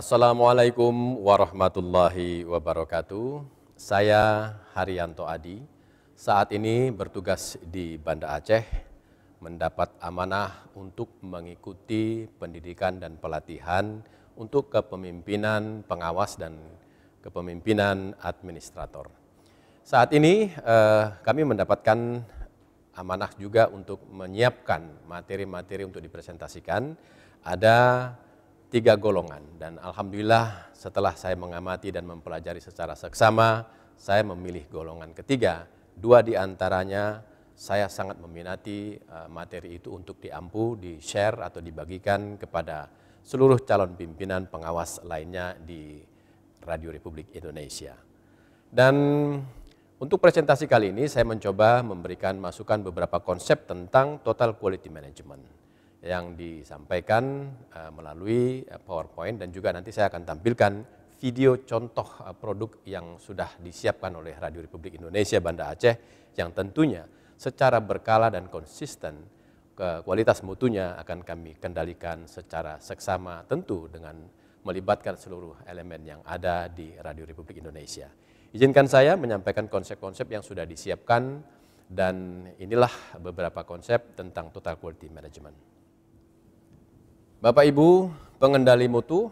Assalamualaikum warahmatullahi wabarakatuh. Saya Haryanto Adi, saat ini bertugas di Banda Aceh, mendapat amanah untuk mengikuti pendidikan dan pelatihan untuk kepemimpinan pengawas dan kepemimpinan administrator. Saat ini kami mendapatkan amanah juga untuk menyiapkan materi-materi untuk dipresentasikan. Ada 3 golongan dan alhamdulillah setelah saya mengamati dan mempelajari secara seksama, saya memilih golongan ketiga. 2 di antaranya saya sangat meminati materi itu untuk diampu, di-share atau dibagikan kepada seluruh calon pimpinan pengawas lainnya di Radio Republik Indonesia. Dan untuk presentasi kali ini saya mencoba memberikan masukan beberapa konsep tentang Total Quality Management yang disampaikan melalui PowerPoint, dan juga nanti saya akan tampilkan video contoh produk yang sudah disiapkan oleh Radio Republik Indonesia Banda Aceh yang tentunya secara berkala dan konsisten kualitas mutunya akan kami kendalikan secara seksama, tentu dengan melibatkan seluruh elemen yang ada di Radio Republik Indonesia. Izinkan saya menyampaikan konsep-konsep yang sudah disiapkan, dan inilah beberapa konsep tentang Total Quality Management. Bapak Ibu pengendali mutu,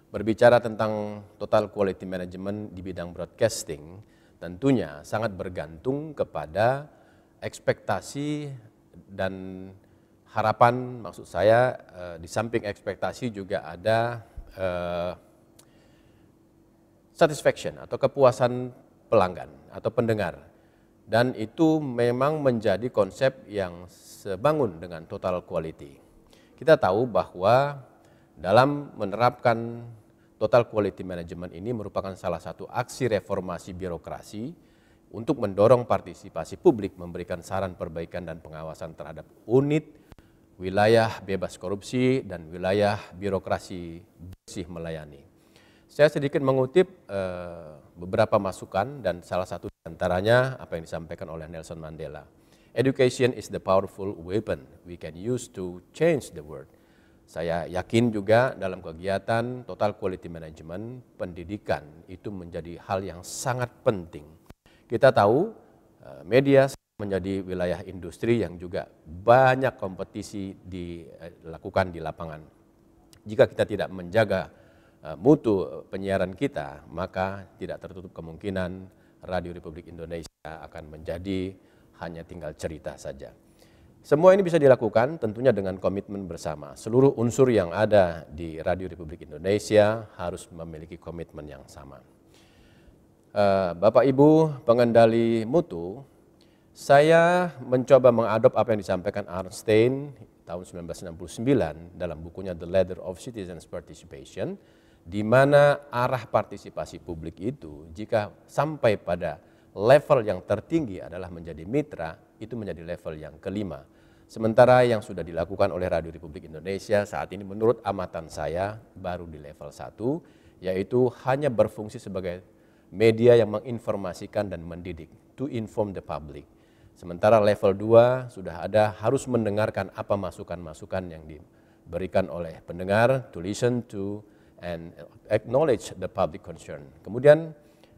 berbicara tentang Total Quality Management di bidang broadcasting tentunya sangat bergantung kepada ekspektasi dan harapan. Maksud saya di samping ekspektasi juga ada satisfaction atau kepuasan pelanggan atau pendengar, dan itu memang menjadi konsep yang sebangun dengan Total Quality. Kita tahu bahwa dalam menerapkan Total Quality Management ini merupakan salah satu aksi reformasi birokrasi untuk mendorong partisipasi publik, memberikan saran perbaikan dan pengawasan terhadap unit wilayah bebas korupsi dan wilayah birokrasi bersih melayani. Saya sedikit mengutip beberapa masukan, dan salah satu antaranya apa yang disampaikan oleh Nelson Mandela. Education is the powerful weapon we can use to change the world. Saya yakin juga dalam kegiatan Total Quality Management, pendidikan itu menjadi hal yang sangat penting. Kita tahu media menjadi wilayah industri yang juga banyak kompetisi dilakukan di lapangan. Jika kita tidak menjaga mutu penyiaran kita, maka tidak tertutup kemungkinan Radio Republik Indonesia akan menjadi hanya tinggal cerita saja. Semua ini bisa dilakukan tentunya dengan komitmen bersama. Seluruh unsur yang ada di Radio Republik Indonesia harus memiliki komitmen yang sama. Bapak Ibu pengendali mutu, saya mencoba mengadop apa yang disampaikan Arnstein tahun 1969 dalam bukunya The Ladder of Citizens Participation, di mana arah partisipasi publik itu jika sampai pada level yang tertinggi adalah menjadi mitra, itu menjadi level yang kelima. Sementara yang sudah dilakukan oleh Radio Republik Indonesia saat ini menurut amatan saya baru di level 1, yaitu hanya berfungsi sebagai media yang menginformasikan dan mendidik, to inform the public. Sementara level 2 sudah ada harus mendengarkan apa masukan-masukan yang diberikan oleh pendengar, to listen to and acknowledge the public concern. Kemudian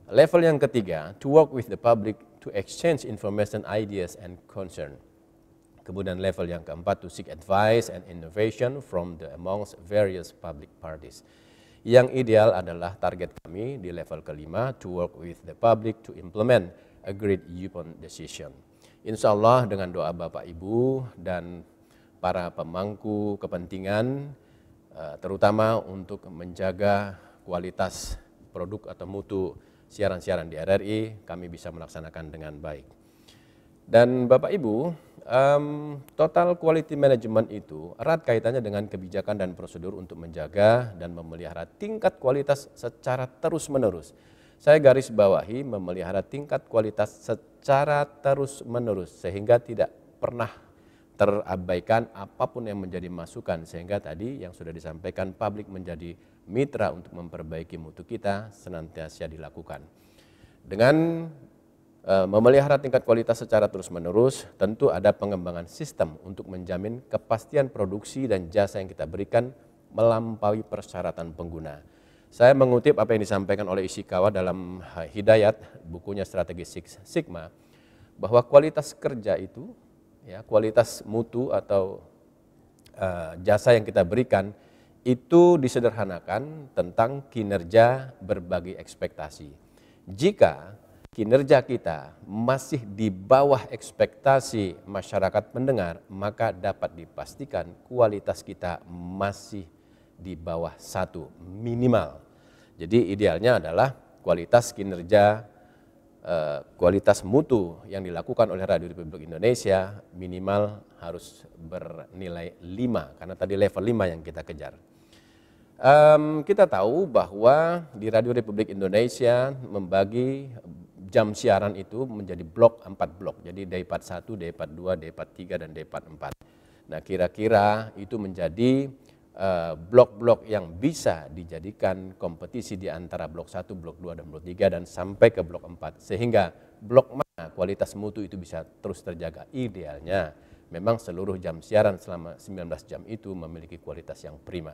level yang ketiga, to work with the public to exchange information, ideas, and concern. Kemudian level yang keempat, to seek advice and innovation from the amongst various public parties. Yang ideal adalah target kami di level kelima, to work with the public to implement agreed upon decision. Insya Allah dengan doa Bapak Ibu dan para pemangku kepentingan, terutama untuk menjaga kualitas produk atau mutu siaran-siaran di RRI, kami bisa melaksanakan dengan baik. Dan Bapak Ibu, Total Quality Management itu erat kaitannya dengan kebijakan dan prosedur untuk menjaga dan memelihara tingkat kualitas secara terus-menerus. Saya garis bawahi memelihara tingkat kualitas secara terus-menerus sehingga tidak pernah terabaikan apapun yang menjadi masukan, sehingga tadi yang sudah disampaikan publik menjadi mitra untuk memperbaiki mutu kita senantiasa dilakukan. Dengan memelihara tingkat kualitas secara terus-menerus, tentu ada pengembangan sistem untuk menjamin kepastian produksi dan jasa yang kita berikan melampaui persyaratan pengguna. Saya mengutip apa yang disampaikan oleh Ishikawa dalam Hidayat, bukunya Strategi Six Sigma, bahwa kualitas kerja itu, ya, kualitas mutu atau jasa yang kita berikan itu disederhanakan tentang kinerja berbagi ekspektasi. Jika kinerja kita masih di bawah ekspektasi masyarakat pendengar, maka dapat dipastikan kualitas kita masih di bawah 1 minimal. Jadi idealnya adalah kualitas kinerja, kualitas mutu yang dilakukan oleh Radio Republik Indonesia minimal harus bernilai 5, karena tadi level 5 yang kita kejar. Kita tahu bahwa di Radio Republik Indonesia membagi jam siaran itu menjadi blok 4 blok. Jadi Daypart 1, Daypart 2, Daypart 3, dan Daypart 4. Nah, kira-kira itu menjadi blok-blok yang bisa dijadikan kompetisi di antara blok 1, blok 2, dan blok 3 dan sampai ke blok 4. Sehingga blok mana kualitas mutu itu bisa terus terjaga. Idealnya memang seluruh jam siaran selama 19 jam itu memiliki kualitas yang prima.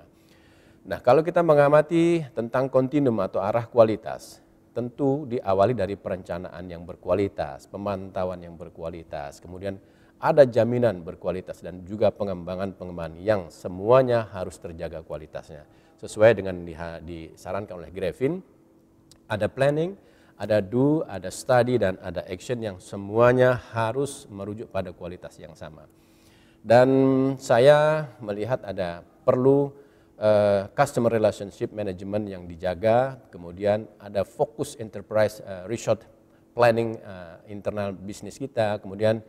Nah, kalau kita mengamati tentang kontinum atau arah kualitas, tentu diawali dari perencanaan yang berkualitas, pemantauan yang berkualitas, kemudian ada jaminan berkualitas dan juga pengembangan yang semuanya harus terjaga kualitasnya. Sesuai dengan disarankan oleh Grevin, ada planning, ada do, ada study, dan ada action yang semuanya harus merujuk pada kualitas yang sama. Dan saya melihat ada perlu customer relationship management yang dijaga, kemudian ada fokus enterprise resource planning internal bisnis kita, kemudian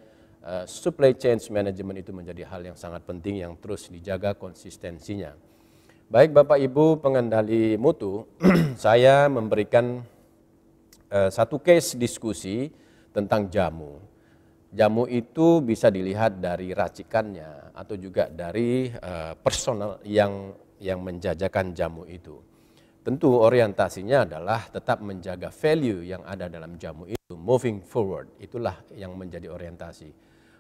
supply chain management itu menjadi hal yang sangat penting yang terus dijaga konsistensinya. Baik Bapak Ibu pengendali mutu, saya memberikan satu case diskusi tentang jamu. Jamu itu bisa dilihat dari racikannya atau juga dari personal yang menjajakan jamu itu. Tentu orientasinya adalah tetap menjaga value yang ada dalam jamu itu, moving forward, itulah yang menjadi orientasi.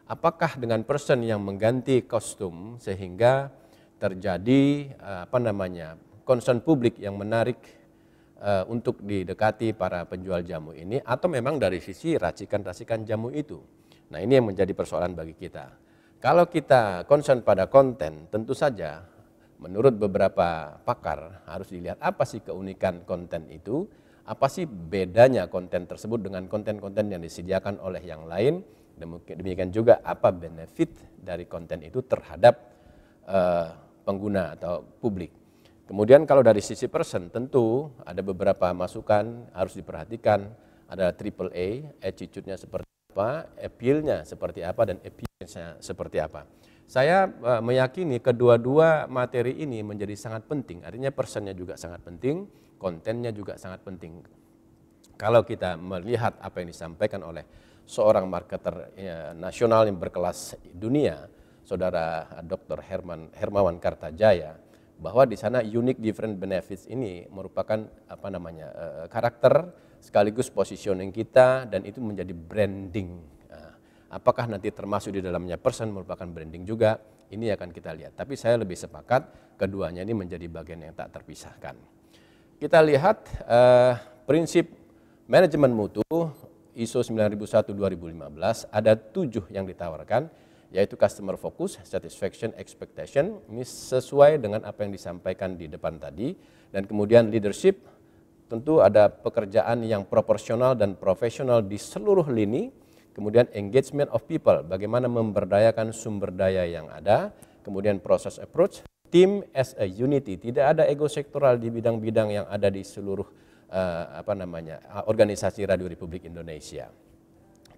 Apakah dengan person yang mengganti kostum sehingga terjadi concern publik yang menarik untuk didekati para penjual jamu ini, atau memang dari sisi racikan-racikan jamu itu. Nah, ini yang menjadi persoalan bagi kita. Kalau kita concern pada konten, tentu saja menurut beberapa pakar harus dilihat apa sih keunikan konten itu, apa sih bedanya konten tersebut dengan konten-konten yang disediakan oleh yang lain, demikian juga apa benefit dari konten itu terhadap pengguna atau publik. Kemudian kalau dari sisi person tentu ada beberapa masukan harus diperhatikan, ada AAA, attitude-nya seperti apa, appeal-nya seperti apa, dan appearance-nya seperti apa. Saya meyakini kedua-dua materi ini menjadi sangat penting, artinya personnya juga sangat penting, kontennya juga sangat penting. Kalau kita melihat apa yang disampaikan oleh seorang marketer nasional yang berkelas dunia, Saudara Dr. Hermawan Kartajaya, bahwa di sana unique different benefits ini merupakan karakter sekaligus positioning kita, dan itu menjadi branding. Apakah nanti termasuk di dalamnya person merupakan branding juga, ini akan kita lihat. Tapi saya lebih sepakat keduanya ini menjadi bagian yang tak terpisahkan. Kita lihat prinsip manajemen mutu ISO 9001-2015, ada 7 yang ditawarkan, yaitu customer focus, satisfaction, expectation, ini sesuai dengan apa yang disampaikan di depan tadi, dan kemudian leadership, tentu ada pekerjaan yang proporsional dan profesional di seluruh lini. Kemudian engagement of people, bagaimana memberdayakan sumber daya yang ada. Kemudian process approach, team as a unity, tidak ada ego sektoral di bidang-bidang yang ada di seluruh organisasi Radio Republik Indonesia.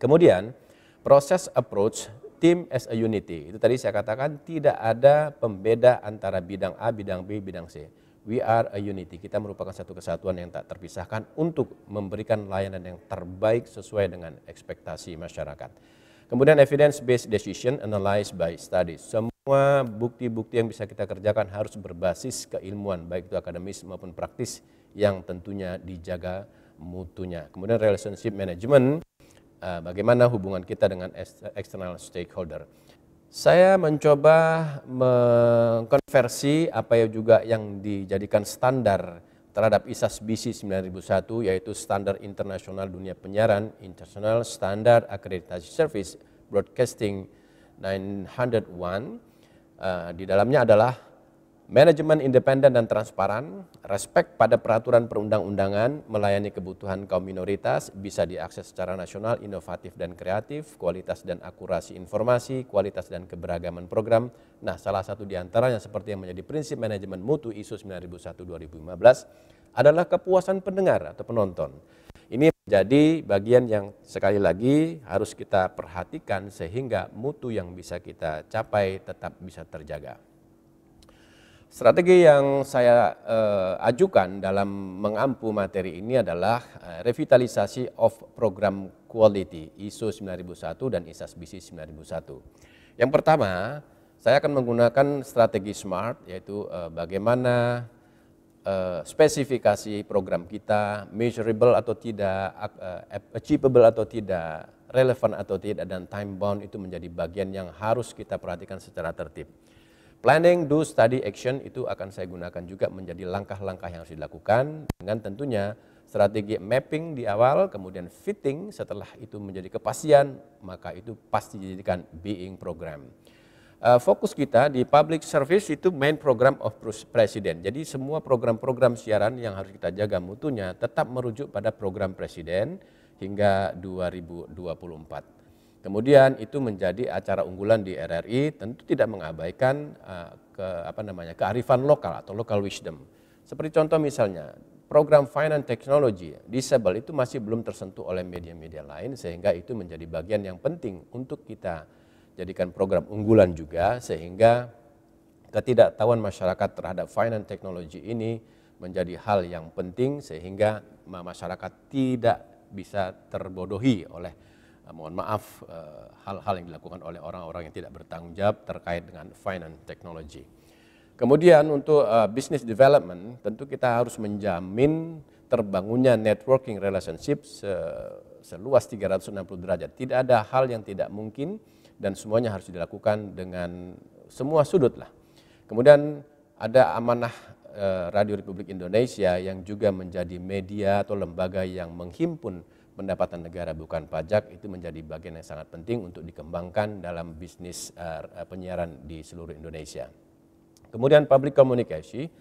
Kemudian process approach, team as a unity, itu tadi saya katakan tidak ada pembeda antara bidang A, bidang B, bidang C. We are a unity, kita merupakan satu kesatuan yang tak terpisahkan untuk memberikan layanan yang terbaik sesuai dengan ekspektasi masyarakat. Kemudian evidence-based decision analyzed by studies. Semua bukti-bukti yang bisa kita kerjakan harus berbasis keilmuan, baik itu akademis maupun praktis, yang tentunya dijaga mutunya. Kemudian relationship management, bagaimana hubungan kita dengan external stakeholder. Saya mencoba mengkonversi apa juga yang dijadikan standar terhadap ISAS BC 9001, yaitu Standar Internasional Dunia Penyiaran, International Standard Accreditation Service Broadcasting 901. Di dalamnya adalah manajemen independen dan transparan, respek pada peraturan perundang-undangan, melayani kebutuhan kaum minoritas, bisa diakses secara nasional, inovatif dan kreatif, kualitas dan akurasi informasi, kualitas dan keberagaman program. Nah, salah satu di antaranya seperti yang menjadi prinsip manajemen mutu ISO 9001-2015 adalah kepuasan pendengar atau penonton. Ini menjadi bagian yang sekali lagi harus kita perhatikan sehingga mutu yang bisa kita capai tetap bisa terjaga. Strategi yang saya ajukan dalam mengampu materi ini adalah revitalisasi of program quality ISO 9001 dan ISAS BC 9001. Yang pertama, saya akan menggunakan strategi SMART, yaitu bagaimana spesifikasi program kita, measurable atau tidak, achievable atau tidak, relevan atau tidak, dan time bound itu menjadi bagian yang harus kita perhatikan secara tertib. Planning, do, study, action itu akan saya gunakan juga menjadi langkah-langkah yang harus dilakukan dengan tentunya strategi mapping di awal, kemudian fitting, setelah itu menjadi kepastian, maka itu pasti dijadikan being program. Fokus kita di public service itu main program of presiden. Jadi semua program-program siaran yang harus kita jaga mutunya tetap merujuk pada program presiden hingga 2024. Kemudian itu menjadi acara unggulan di RRI, tentu tidak mengabaikan kearifan lokal atau local wisdom. Seperti contoh misalnya, program Finance Technology Disable itu masih belum tersentuh oleh media-media lain, sehingga itu menjadi bagian yang penting untuk kita jadikan program unggulan juga, sehingga ketidaktahuan masyarakat terhadap Finance Technology ini menjadi hal yang penting, sehingga masyarakat tidak bisa terbodohi oleh mohon maaf, hal-hal yang dilakukan oleh orang-orang yang tidak bertanggung jawab terkait dengan finance technology. Kemudian untuk business development, tentu kita harus menjamin terbangunnya networking relationship seluas 360 derajat. Tidak ada hal yang tidak mungkin dan semuanya harus dilakukan dengan semua sudut lah. Kemudian ada amanah Radio Republik Indonesia yang juga menjadi media atau lembaga yang menghimpun pendapatan negara bukan pajak, itu menjadi bagian yang sangat penting untuk dikembangkan dalam bisnis penyiaran di seluruh Indonesia. Kemudian public communication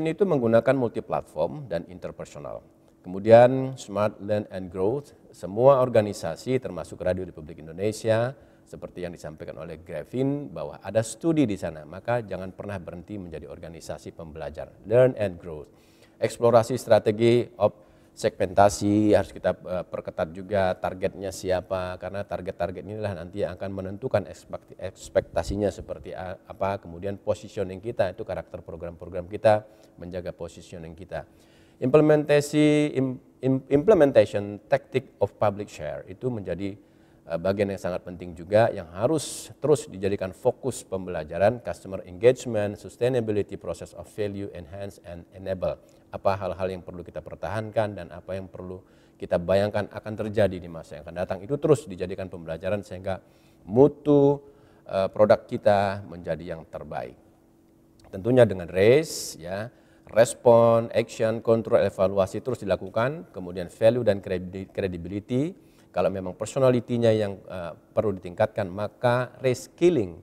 itu menggunakan multi platform dan interpersonal. Kemudian smart, learn and growth, semua organisasi termasuk Radio Republik Indonesia seperti yang disampaikan oleh Grevin bahwa ada studi di sana, maka jangan pernah berhenti menjadi organisasi pembelajar. Learn and growth. Eksplorasi strategi segmentasi harus kita perketat juga, targetnya siapa, karena target-target inilah nanti yang akan menentukan ekspektasinya seperti apa, kemudian positioning kita, itu karakter program-program kita, menjaga positioning kita. Implementation tactic of public share itu menjadi bagian yang sangat penting juga yang harus terus dijadikan fokus pembelajaran, customer engagement, sustainability, process of value, enhance and enable. Apa hal-hal yang perlu kita pertahankan dan apa yang perlu kita bayangkan akan terjadi di masa yang akan datang, itu terus dijadikan pembelajaran sehingga mutu produk kita menjadi yang terbaik. Tentunya dengan race, ya, respon, action, control, evaluasi terus dilakukan, kemudian value dan credibility. Kalau memang personalitinya yang perlu ditingkatkan, maka reskilling,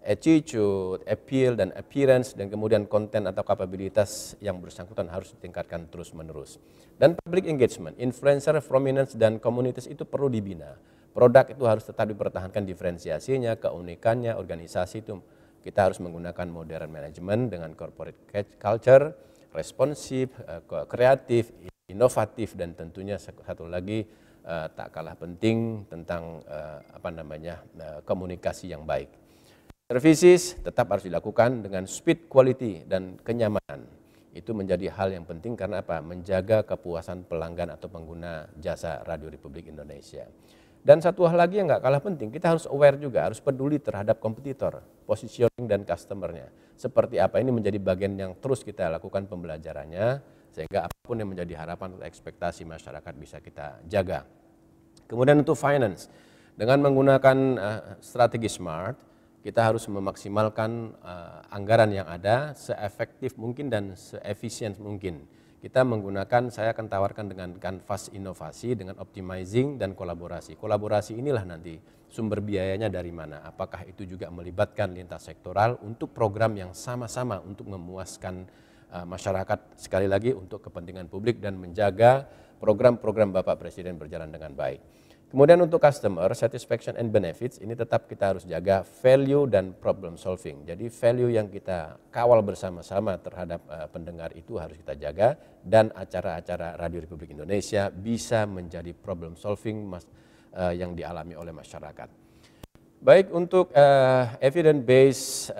attitude, appeal, dan appearance, dan kemudian konten atau kapabilitas yang bersangkutan harus ditingkatkan terus-menerus. Dan public engagement, influencer, prominence, dan komunitas itu perlu dibina. Produk itu harus tetap dipertahankan diferensiasinya, keunikannya, organisasi itu kita harus menggunakan modern management dengan corporate culture, responsif, kreatif, inovatif, dan tentunya satu lagi tak kalah penting tentang komunikasi yang baik. Services tetap harus dilakukan dengan speed, quality, dan kenyamanan. Itu menjadi hal yang penting karena apa? Menjaga kepuasan pelanggan atau pengguna jasa Radio Republik Indonesia. Dan satu hal lagi yang nggak kalah penting, kita harus aware juga, harus peduli terhadap kompetitor, positioning dan customer-nya. Seperti apa, ini menjadi bagian yang terus kita lakukan pembelajarannya, sehingga apapun yang menjadi harapan atau ekspektasi masyarakat bisa kita jaga. Kemudian untuk finance, dengan menggunakan strategi SMART, kita harus memaksimalkan anggaran yang ada seefektif mungkin dan seefisien mungkin. Kita menggunakan, saya akan tawarkan dengan kanvas inovasi, dengan optimizing dan kolaborasi. Kolaborasi inilah nanti sumber biayanya dari mana. Apakah itu juga melibatkan lintas sektoral untuk program yang sama-sama untuk memuaskan masyarakat, sekali lagi untuk kepentingan publik dan menjaga program-program Bapak Presiden berjalan dengan baik. Kemudian untuk customer satisfaction and benefits, ini tetap kita harus jaga value dan problem solving. Jadi value yang kita kawal bersama-sama terhadap pendengar itu harus kita jaga, dan acara-acara Radio Republik Indonesia bisa menjadi problem solving yang dialami oleh masyarakat. Baik, untuk evidence based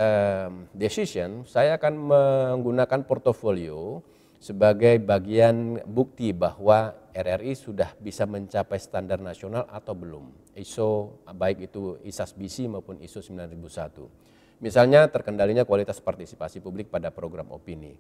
decision, saya akan menggunakan portofolio sebagai bagian bukti bahwa RRI sudah bisa mencapai standar nasional atau belum, ISO, baik itu ISAS-BC maupun ISO 9001. Misalnya terkendalinya kualitas partisipasi publik pada program opini.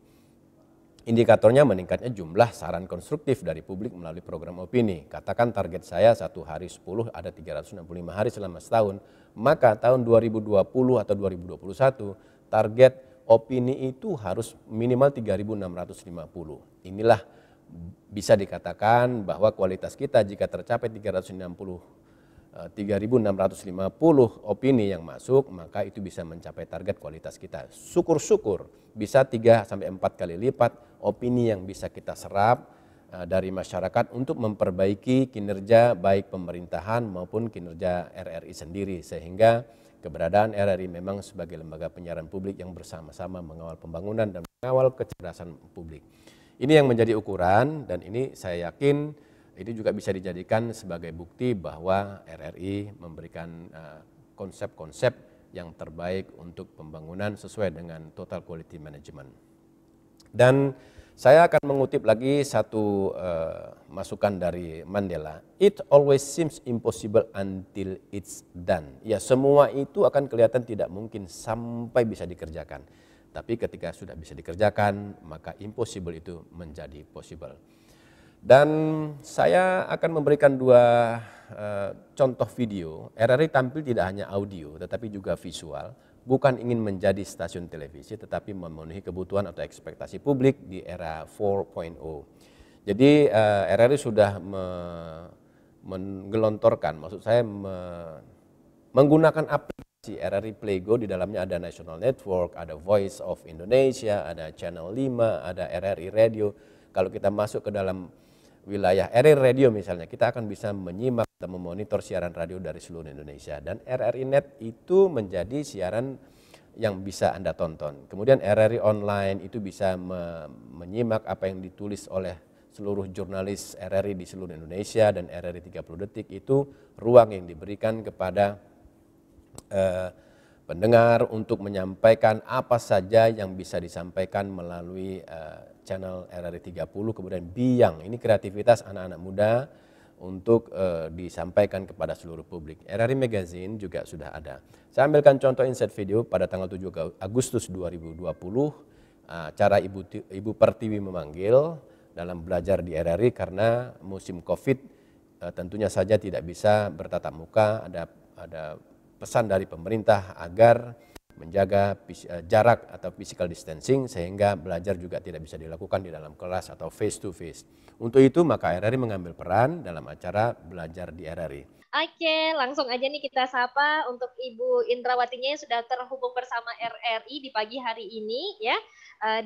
Indikatornya meningkatnya jumlah saran konstruktif dari publik melalui program opini. Katakan target saya 1 hari 10, ada 365 hari selama setahun, maka tahun 2020 atau 2021 target opini itu harus minimal 3.650. Inilah bisa dikatakan bahwa kualitas kita jika tercapai 3.650 opini yang masuk, maka itu bisa mencapai target kualitas kita. Syukur-syukur bisa 3 sampai 4 kali lipat opini yang bisa kita serap dari masyarakat untuk memperbaiki kinerja baik pemerintahan maupun kinerja RRI sendiri, sehingga keberadaan RRI memang sebagai lembaga penyiaran publik yang bersama-sama mengawal pembangunan dan mengawal kecerdasan publik. Ini yang menjadi ukuran, dan ini saya yakin ini juga bisa dijadikan sebagai bukti bahwa RRI memberikan konsep-konsep yang terbaik untuk pembangunan sesuai dengan total quality management. Dan saya akan mengutip lagi satu masukan dari Mandela. It always seems impossible until it's done. Ya, semua itu akan kelihatan tidak mungkin sampai bisa dikerjakan. Tapi ketika sudah bisa dikerjakan, maka impossible itu menjadi possible. Dan saya akan memberikan 2 contoh video. RRI tampil tidak hanya audio, tetapi juga visual. Bukan ingin menjadi stasiun televisi, tetapi memenuhi kebutuhan atau ekspektasi publik di era 4.0. Jadi RRI sudah menggelontorkan, maksud saya menggunakan aplikasi RRI Playgo. Di dalamnya ada National Network, ada Voice of Indonesia, ada Channel 5, ada RRI Radio. Kalau kita masuk ke dalam wilayah RRI Radio misalnya, kita akan bisa menyimak dan memonitor siaran radio dari seluruh Indonesia. Dan RRI Net itu menjadi siaran yang bisa Anda tonton. Kemudian RRI Online itu bisa menyimak apa yang ditulis oleh seluruh jurnalis RRI di seluruh Indonesia, dan RRI 30 Detik itu ruang yang diberikan kepada pendengar untuk menyampaikan apa saja yang bisa disampaikan melalui channel RRI 30, kemudian Biang, ini kreativitas anak-anak muda untuk disampaikan kepada seluruh publik. RRI Magazine juga sudah ada. Saya ambilkan contoh insert video pada tanggal 7 Agustus 2020, cara Ibu Pertiwi memanggil dalam belajar di RRI karena musim Covid tentunya saja tidak bisa bertatap muka, ada pesan dari pemerintah agar menjaga jarak atau physical distancing, sehingga belajar juga tidak bisa dilakukan di dalam kelas atau face to face. Untuk itu maka RRI mengambil peran dalam acara belajar di RRI. Oke, langsung aja nih kita sapa untuk Ibu Indrawatinya yang sudah terhubung bersama RRI di pagi hari ini ya.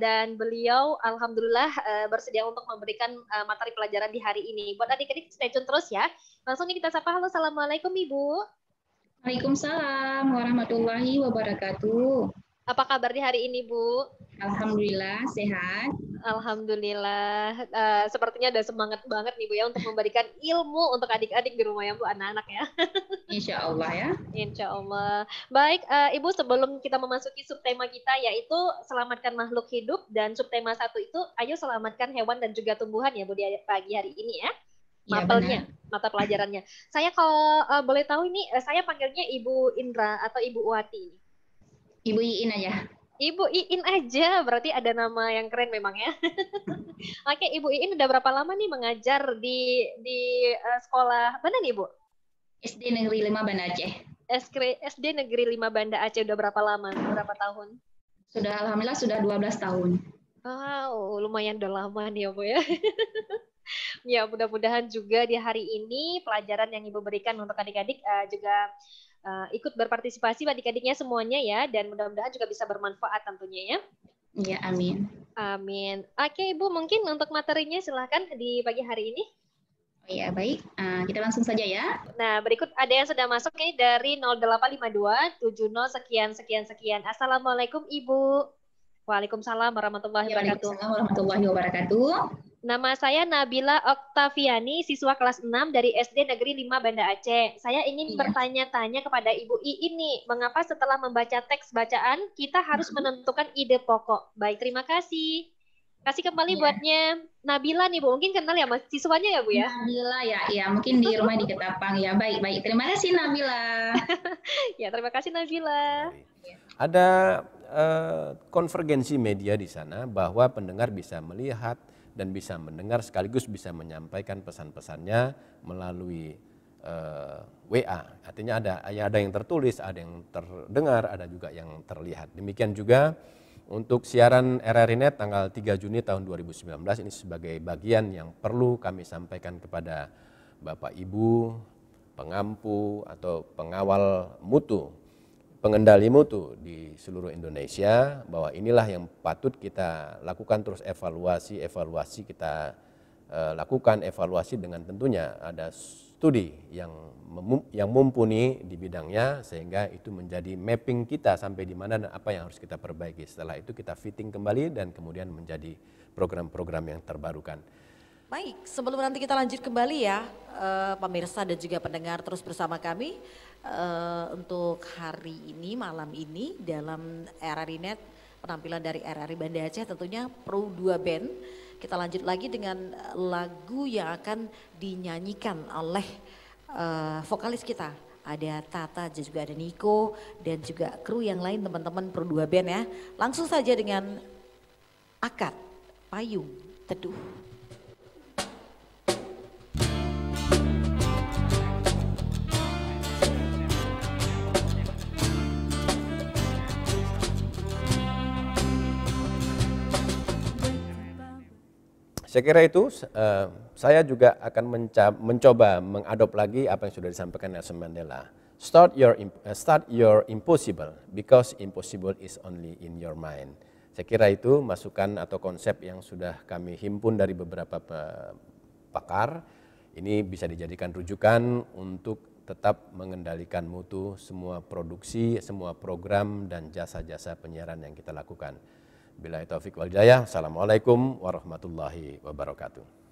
Dan beliau alhamdulillah bersedia untuk memberikan materi pelajaran di hari ini. Buat adik-adik stay tune terus ya. Langsung nih kita sapa. Halo, assalamualaikum Ibu. Waalaikumsalam warahmatullahi wabarakatuh. Apa kabar di hari ini, Bu? Alhamdulillah sehat. Alhamdulillah. Sepertinya ada semangat banget nih Bu ya untuk memberikan ilmu untuk adik-adik di rumah ya Bu, anak-anak ya. Insya Allah ya. Insya Allah. Baik, Ibu, sebelum kita memasuki subtema kita yaitu selamatkan makhluk hidup, dan subtema 1 itu ayo selamatkan hewan dan juga tumbuhan ya Bu di pagi hari ini ya. Mapelnya, mata pelajarannya. Saya kalau boleh tahu ini, saya panggilnya Ibu Indra atau Ibu Uwati? Ibu Iin aja. Ibu Iin aja, berarti ada nama yang keren memang ya. Oke, Ibu Iin udah berapa lama nih mengajar di sekolah mana nih Bu? SD Negeri 5 Banda Aceh. SD Negeri 5 Banda Aceh udah berapa lama? Berapa tahun? Alhamdulillah sudah 12 tahun. Wow, lumayan udah lama nih ya Bu ya. Ya, mudah-mudahan juga di hari ini pelajaran yang Ibu berikan untuk adik-adik juga ikut berpartisipasi adik-adiknya semuanya ya, dan mudah-mudahan juga bisa bermanfaat tentunya ya. Iya, amin. Amin. Oke Ibu, mungkin untuk materinya silahkan di pagi hari ini. Oh ya, baik. Kita langsung saja ya. Nah, berikut ada yang sudah masuk nih dari 0852 70 sekian sekian sekian. Assalamualaikum Ibu. Waalaikumsalam warahmatullahi wabarakatuh. Waalaikumsalam warahmatullahi wabarakatuh. Nama saya Nabila Oktaviani, siswa kelas 6 dari SD Negeri 5 Banda Aceh. Saya ingin bertanya-tanya kepada Ibu Iin nih, mengapa setelah membaca teks bacaan kita harus menentukan ide pokok? Baik, terima kasih. Kasih kembali buatnya Nabila nih Bu, mungkin kenal ya Mas siswanya ya Bu ya? Nabila ya, mungkin di rumah di Ketapang ya. Baik. Terima kasih Nabila. Ya, terima kasih Nabila. Ada konvergensi media di sana bahwa pendengar bisa melihat dan bisa mendengar sekaligus bisa menyampaikan pesan-pesannya melalui WA. Artinya ada yang tertulis, ada yang terdengar, ada juga yang terlihat. Demikian juga untuk siaran RRI-Net tanggal 3 Juni tahun 2019 ini sebagai bagian yang perlu kami sampaikan kepada Bapak Ibu, pengampu atau pengawal mutu, pengendali mutu di seluruh Indonesia, bahwa inilah yang patut kita lakukan terus evaluasi kita lakukan evaluasi dengan tentunya ada studi yang mumpuni di bidangnya sehingga itu menjadi mapping kita sampai di mana dan apa yang harus kita perbaiki. Setelah itu kita fitting kembali dan kemudian menjadi program-program yang terbarukan. Baik, sebelum nanti kita lanjut kembali ya pemirsa dan juga pendengar terus bersama kami untuk hari ini, malam ini dalam RRI-Net, penampilan dari RRI Banda Aceh tentunya Pro 2 Band. Kita lanjut lagi dengan lagu yang akan dinyanyikan oleh vokalis kita. Ada Tata, juga ada Niko dan juga kru yang lain teman-teman Pro 2 Band ya. Langsung saja dengan Akad Payung Teduh. Saya kira itu saya juga akan mencoba mengadop lagi apa yang sudah disampaikan Nelson Mandela. Start your impossible because impossible is only in your mind. Saya kira itu masukan atau konsep yang sudah kami himpun dari beberapa pakar. Ini bisa dijadikan rujukan untuk tetap mengendalikan mutu semua produksi, semua program dan jasa-jasa penyiaran yang kita lakukan. Billahi taufiq wal hidayah. Assalamualaikum warahmatullahi wabarakatuh.